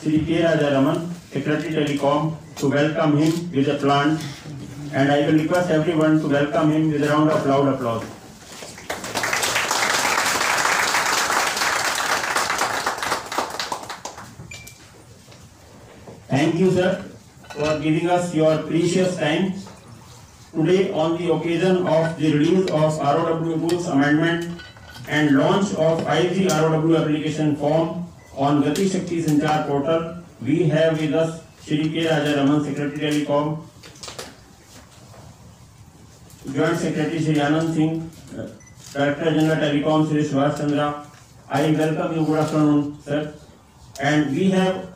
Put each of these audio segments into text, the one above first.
Shri K. Rajaraman, Secretary Telecom, to welcome him with a plant, and I will request everyone to welcome him with a round of loud applause. Thank you, sir, for giving us your precious time today on the occasion of the release of ROW Rules Amendment and launch of 5G ROW application form on Gati Shakti Sanchar portal. We have with us Shri K. Rajaraman, Secretary Telecom, Joint Secretary Shri Anand Singh, Director General Telecom Shri Subhash Chandra. I welcome you. Good afternoon, sir. And we have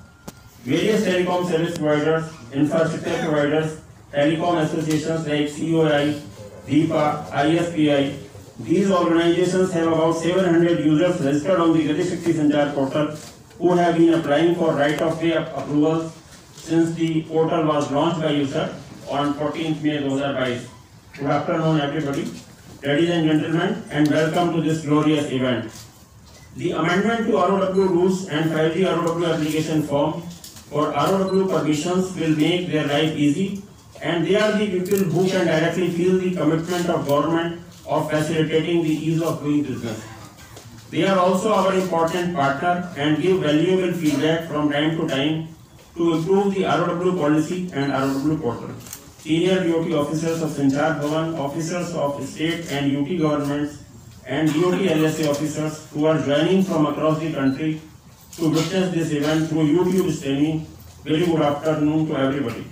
various telecom service providers, infrastructure providers, telecom associations like COI, DIPA, ISPI. These organizations have about 700 users registered on the Gati Shakti Sanchar portal who have been applying for right-of-way approvals since the portal was launched by you, sir, on 14th May 2022. Good afternoon, everybody. Ladies and gentlemen, and welcome to this glorious event. The amendment to ROW rules and 5G ROW application form for ROW permissions will make their life easy, and they are the people who can directly feel the commitment of government of facilitating the ease of doing business. They are also our important partner and give valuable feedback from time to time to improve the ROW policy and ROW portal. Senior DOT officers of Sanchar Bhavan, officers of state and UT governments, and DOT LSA officers who are joining from across the country to witness this event through YouTube streaming. Very good afternoon to everybody.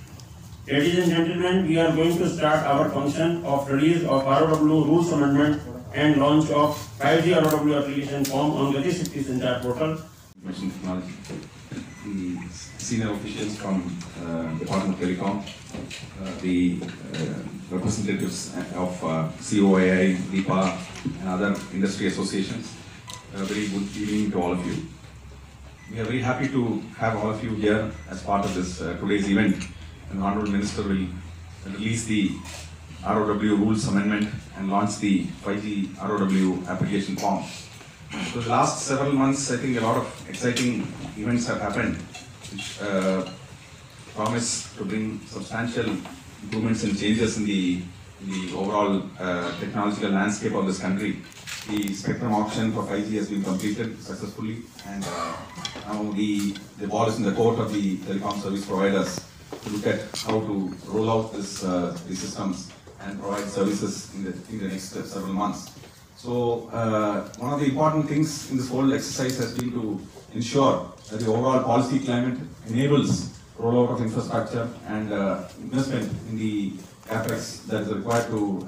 Ladies and gentlemen, we are going to start our function of release of ROW Rules Amendment and launch of 5G ROW application form on Gati Shakti Sanchar portal. Information Technology, the senior officials from Department of Telecom, the representatives of COAI, DIPA, and other industry associations. A very good evening to all of you. We are very happy to have all of you here as part of this today's event. And the Honorable Minister will release the ROW Rules Amendment and launch the 5G ROW application form. So the last several months, I think a lot of exciting events have happened, which promise to bring substantial improvements and changes in the overall technological landscape of this country. The spectrum auction for 5G has been completed successfully, and now the ball is in the court of the telecom service providers to look at how to roll out these systems and provide services in the next several months. So one of the important things in this whole exercise has been to ensure that the overall policy climate enables rollout of infrastructure and investment in the capex that is required to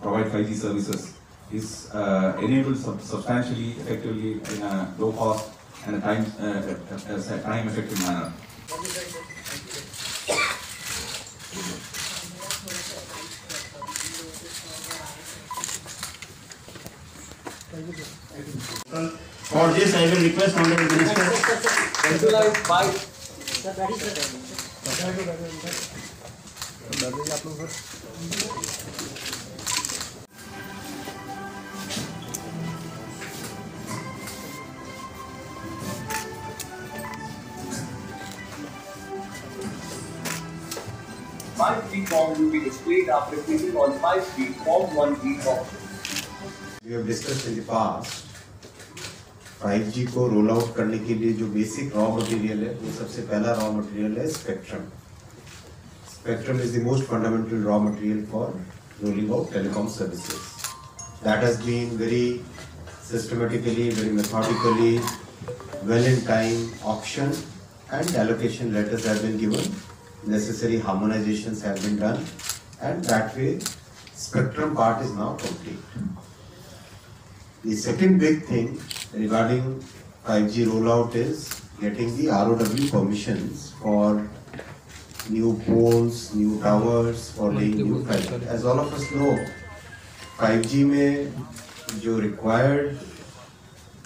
provide 5G services is enabled substantially, effectively in a low cost and a time effective manner. For this, I will request Honorable Minister. Five-feet form will be displayed after clicking on 5 feet form 1 form. We have discussed in the past 5G को roll out करने के लिए जो basic raw material है वो सबसे पहला raw material है spectrum. Spectrum is the most fundamental raw material for rolling out telecom services. That has been very systematically, very methodically, well in time auctioned, and allocation letters have been given. Necessary harmonizations have been done, and that way spectrum part is now complete. The second big thing regarding 5G rollout is getting the ROW permissions for new poles, new towers, for laying new fiber. As all of us know, 5G में जो required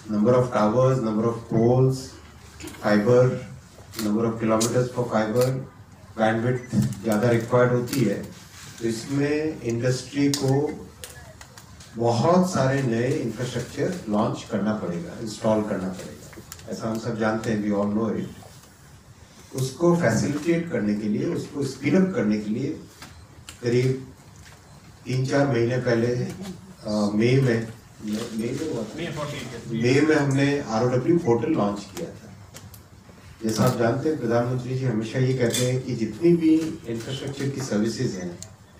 number of towers, number of poles, fiber, number of kilometers for fiber, bandwidth ज़्यादा required होती है, तो इसमें industry को बहुत सारे नए इंफ्रास्ट्रक्चर लॉन्च करना पड़ेगा, इंस्टॉल करना पड़ेगा. ऐसा हम सब जानते हैं, we all know it. उसको फैसिलिटेट करने के लिए, उसको स्पीड अप करने के लिए करीब 3-4 महीने पहले मई में हमने ROW पोर्टल लॉन्च किया था। जैसा आप जानते हैं, प्रधानमंत्री जी हमेशा ये कहते हैं कि जितनी भी इंफ्रास्ट्रक्चर की सर्विसेज हैं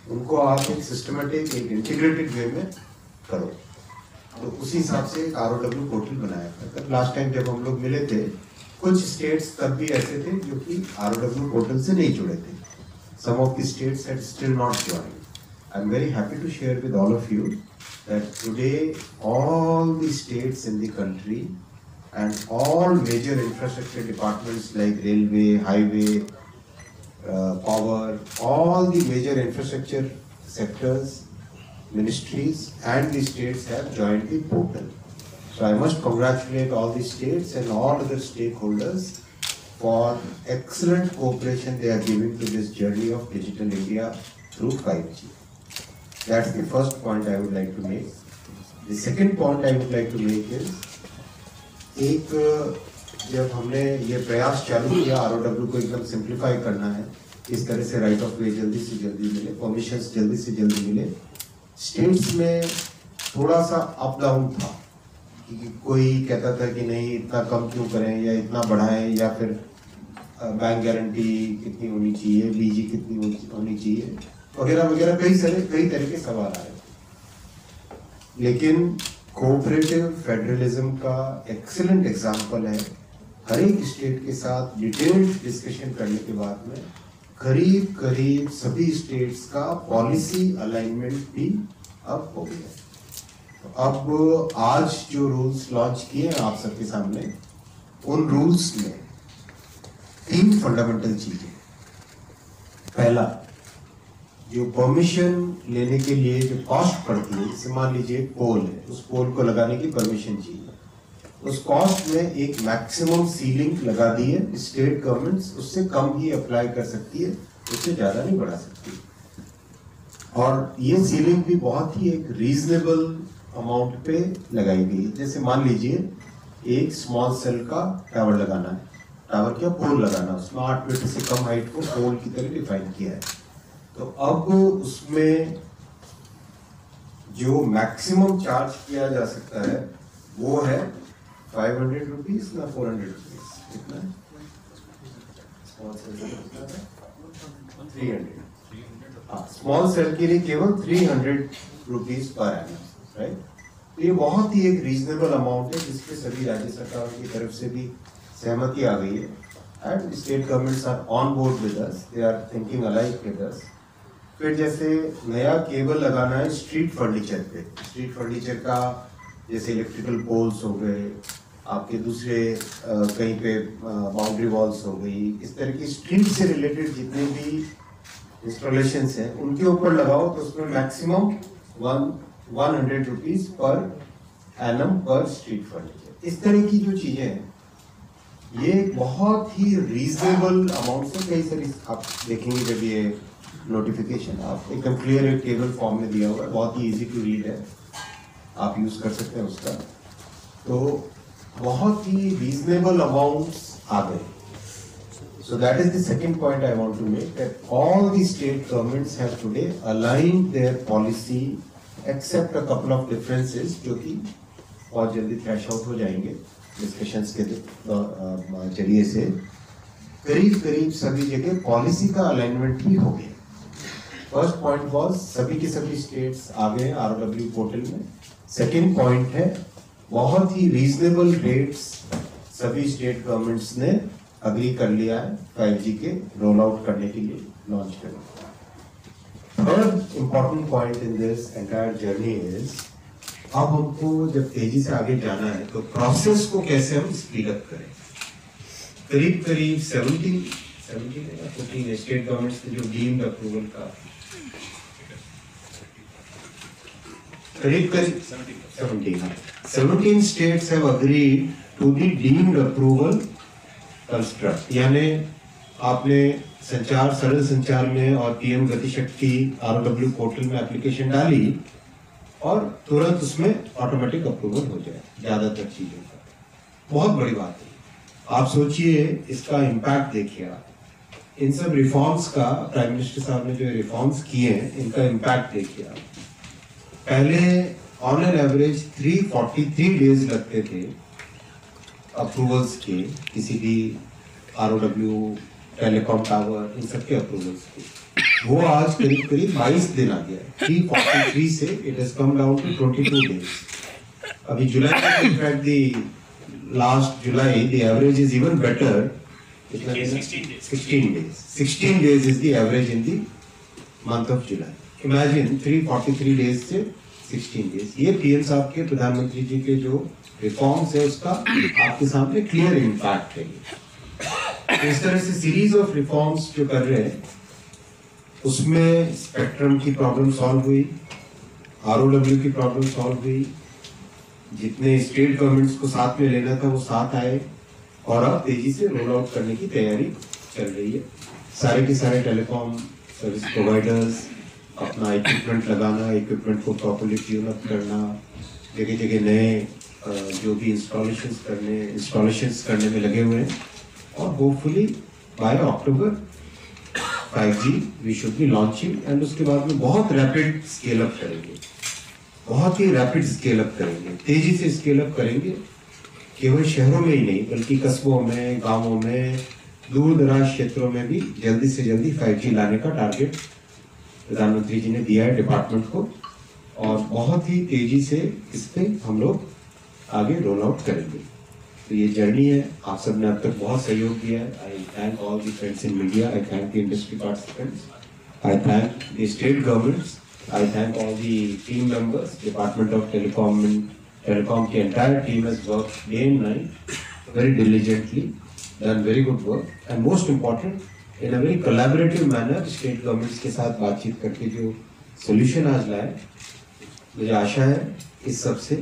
उनको आप एक सिस्टमेटिक, एक इंटीग्रेटेड वे में करो। तो उसी हिसाब से एक ROW पोर्टल बनाया था। तब लास्ट टाइम जब हम लोग मिले थे, कुछ स्टेट्स तब भी ऐसे थे जो कि ROW पोर्टल से नहीं जुड़े थे। Some of the states had still not joined. I'm very happy to share with all of you that today all the states in the country and all major infrastructure departments like railway, highway, power, all the major infrastructure sectors, ministries and the states have joined the portal. So I must congratulate all the states and all other stakeholders for excellent cooperation they are giving to this journey of Digital India through 5G. That's the first point I would like to make. The second point I would like to make is, जब हमने ये प्रयास चालू किया ROW को एकदम simplify करना है, इस तरह से राइट ऑफ वे जल्दी से जल्दी मिले, परमिशंस जल्दी से जल्दी मिले, स्टेट्स में थोड़ा सा अप डाउन था कि कोई कहता था कि नहीं इतना कम क्यों करें या इतना बढ़ाएं, या फिर बैंक गारंटी कितनी होनी चाहिए, BG कितनी होनी चाहिए वगैरह वगैरह, कई तरह के सवाल आए। लेकिन कोऑपरेटिव फेडरलिज्म का एक्सीलेंट एग्जांपल है। हर एक स्टेट के साथ डिटेल्ड डिस्कशन करने के बाद में करीब करीब सभी स्टेट्स का पॉलिसी अलाइनमेंट भी अब हो गया। अब आज जो रूल्स लॉन्च किए हैं आप सबके सामने, उन रूल्स में 3 फंडामेंटल चीजें। पहला, जो परमिशन लेने के लिए जो कॉस्ट पड़ती है, जैसे मान लीजिए पोल है, उस पोल को लगाने की परमिशन चाहिए, उस कॉस्ट में एक मैक्सिमम सीलिंग लगा दी है। स्टेट गवर्नमेंट्स उससे कम ही अप्लाई कर सकती है, उससे ज्यादा नहीं बढ़ा सकती। और ये सीलिंग भी बहुत ही एक रीजनेबल अमाउंट पे लगाई गई है। जैसे मान लीजिए एक स्मॉल सेल का टावर लगाना है, टावर क्या पोल लगाना, उसमें 8 मीटर से कम हाइट को पोल की तरह डिफाइन किया है। तो अब उसमें जो मैक्सिमम चार्ज किया जा सकता है वो है 500 रुपीज ना 400 रुपीज, कितना है? 300। हाँ, स्मॉल सेल के लिए केवल 300 रुपीज पर एनम, राइट। तो ये बहुत ही एक रीजनेबल अमाउंट है जिसपे सभी राज्य सरकारों की तरफ से भी सहमति आ गई है। And state governments are on board with us, they are thinking alike with us. फिर जैसे नया केबल लगाना है स्ट्रीट फर्नीचर पे, स्ट्रीट फर्नीचर का जैसे इलेक्ट्रिकल पोल्स हो गए, आपके दूसरे कहीं पे बाउंड्री वॉल्स हो गई, इस तरह की स्ट्रीट से रिलेटेड जितने भी इंस्टॉलेशंस हैं उनके ऊपर लगाओ तो उसमें मैक्सिमम 100 रुपीज पर एनम पर स्ट्रीट फर्नीचर। इस तरह की जो चीजें हैं ये बहुत ही रीजनेबल अमाउंट से, कई सारी आप देखेंगे जब ये नोटिफिकेशन आप एकदम क्लियर एक टेबल फॉर्म में दिया हुआ है, बहुत ही इजी टू रीड है, आप यूज कर सकते हैं उसका। तो बहुत ही रीजनेबल अमाउंट्स आ गए। So that is the second point I want to make, that all the state governments have today aligned their policy except a couple of differences जो कि बहुत जल्दी थ्रैश आउट हो जाएंगे डिस्कशंस के जरिए से। करीब सभी जगह पॉलिसी का अलाइनमेंट ही हो गया। फर्स्ट पॉइंट वाज सभी के सभी स्टेट्स आ गए ROW पोर्टल में। सेकेंड पॉइंट है बहुत ही रीजनेबल रेट्स सभी स्टेट गवर्नमेंट्स ने अग्री कर लिया है 5G के रोल आउट करने के लिए, लॉन्च करने। Third important point in this entire journey is, अब हमको जब तेजी से आगे जाना है तो प्रोसेस को कैसे हम स्पीड अप करें। करीब 14 स्टेट गवर्नमेंट्स ने जो डीम्ड अप्रूवल का, करीब 17 states have agreed to the deemed approval construct, यानी आपने सरल संचार में और PM गति शक्ति ROW पोर्टल में एप्लीकेशन डाली और तुरंत उसमें ऑटोमेटिक अप्रूवल हो जाए ज्यादातर चीजों का। बहुत बड़ी बात है। आप सोचिए इसका इम्पैक्ट देखिए आप। इन सब रिफॉर्म्स का प्राइम मिनिस्टर साहब ने जो रिफॉर्म्स किए हैं इनका इम्पैक्ट देखिए आप। पहले ऑन एन एवरेज 343 डेज लगते थे अप्रूवल्स के, किसी भी ROW, टेलीकॉम टावर, इन सब के अप्रूवल्स के। वो आज करीब करीब 22 दिन आ गया। 343 से it has come down to 22 days. अभी जुलाई में in fact the last July the average is even better. 16 days. 16 days is the average in the month of July. Imagine 343 days से 16 days. ये PM साहब के, प्रधानमंत्री जी के जो रिफॉर्म्स है उसका आपके सामने क्लियर इम्पैक्ट है। इस तरह से सीरीज ऑफ रिफॉर्म्स जो कर रहे हैं उसमें स्पेक्ट्रम की प्रॉब्लम सॉल्व हुई, ROW की प्रॉब्लम सॉल्व हुई, जितने स्टेट गवर्नमेंट्स को साथ में लेना था वो साथ आए और अब तेजी से रोल आउट करने की तैयारी चल रही है। सारे के सारे टेलीकॉम सर्विस प्रोवाइडर्स अपना इक्विपमेंट लगाना, इक्विपमेंट को प्रॉपर्ली ट्यून अप करना, जगह जगह नए जो भी इंस्टॉलेशंस करने में लगे हुए हैं और hopefully by October 5G we should be launching and उसके बाद में बहुत रैपिड स्केल अप करेंगे, बहुत ही रैपिड स्केल अप करेंगे, तेजी से स्केल अप करेंगे। केवल शहरों में ही नहीं बल्कि कस्बों में, गांवों में, दूर दराज क्षेत्रों में भी जल्दी से जल्दी 5G लाने का टारगेट प्रधानमंत्री जी ने दिया है डिपार्टमेंट को और बहुत ही तेजी से इस पे हम लोग आगे रोल आउट करेंगे। तो ये जर्नी है, आप सब ने अब तक बहुत सहयोग दिया है। आई thank all the friends in media, I thank the industry participants, I thank the state governments, I thank all the team members, department of Telecom की entire team has worked day and night very diligently, done very good work and most important in a very collaborative manner state governments के साथ बातचीत करके जो solution आज लाए, मुझे आशा है इस सब से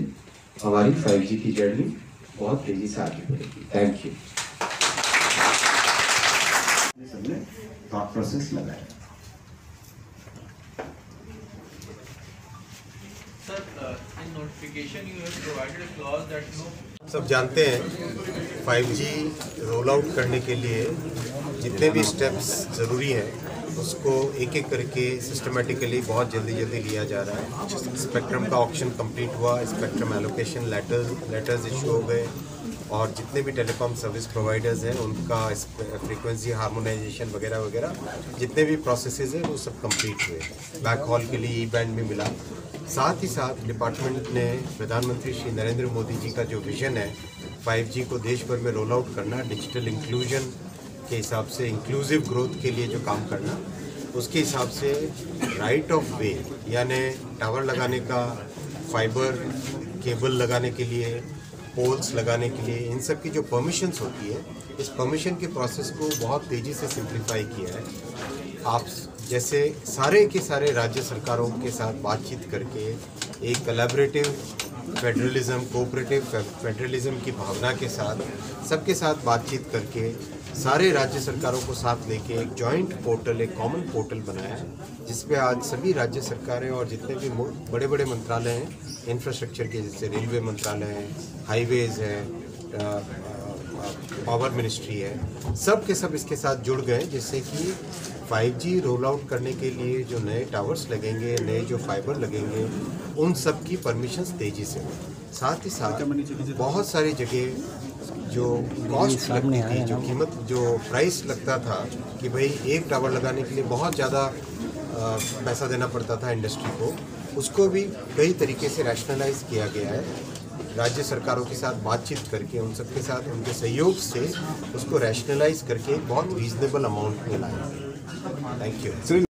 हमारी 5G की जर्नी बहुत तेजी से आगे बढ़ेगी। Thank you. सबने थॉट प्रोसेस लगाया। सब जानते हैं 5G रोल आउट करने के लिए जितने भी स्टेप्स ज़रूरी हैं उसको एक एक करके सिस्टमेटिकली बहुत जल्दी लिया जा रहा है। स्पेक्ट्रम का ऑक्शन कंप्लीट हुआ, स्पेक्ट्रम एलोकेशन लेटर्स इशू हो गए और जितने भी टेलीकॉम सर्विस प्रोवाइडर्स हैं उनका फ्रीक्वेंसी हार्मोनाइजेशन वगैरह जितने भी प्रोसेसेस हैं वो सब कंप्लीट हुए। बैक हॉल के लिए E-बैंड भी मिला। साथ ही साथ डिपार्टमेंट ने प्रधानमंत्री श्री नरेंद्र मोदी जी का जो विज़न है 5G को देश भर में रोल आउट करना, डिजिटल इंक्लूजन के हिसाब से इंक्लूसिव ग्रोथ के लिए जो काम करना, उसके हिसाब से राइट ऑफ वे यानी टावर लगाने का, फाइबर केबल लगाने के लिए, पोल्स लगाने के लिए, इन सब की जो परमिशंस होती है इस परमिशन के प्रोसेस को बहुत तेज़ी से सिंप्लीफाई किया है। आप जैसे सारे के सारे राज्य सरकारों के साथ बातचीत करके एक कोलैबोरेटिव फेडरलिज्म, कोऑपरेटिव फेडरलिज्म की भावना के साथ सबके साथ बातचीत करके सारे राज्य सरकारों को साथ लेके एक जॉइंट पोर्टल, एक कॉमन पोर्टल बनाया है जिसपे आज सभी राज्य सरकारें और जितने भी बड़े बड़े मंत्रालय हैं इंफ्रास्ट्रक्चर के, जैसे रेलवे मंत्रालय है, हाईवेज है, पावर मिनिस्ट्री है, सब के सब इसके साथ जुड़ गए जिससे कि 5G रोल आउट करने के लिए जो नए टावर्स लगेंगे, नए जो फाइबर लगेंगे, उन सब की परमिशंस तेज़ी से हो। साथ ही साथ बहुत सारी जगह जो कॉस्ट लगती थी, जो कीमत, जो प्राइस लगता था कि भाई एक टावर लगाने के लिए बहुत ज़्यादा पैसा देना पड़ता था इंडस्ट्री को, उसको भी कई तरीके से रैशनलाइज किया गया है। राज्य सरकारों के साथ बातचीत करके उन सब के साथ उनके सहयोग से उसको रैशनलाइज करके बहुत रीजनेबल अमाउंट में लाया। Thank you.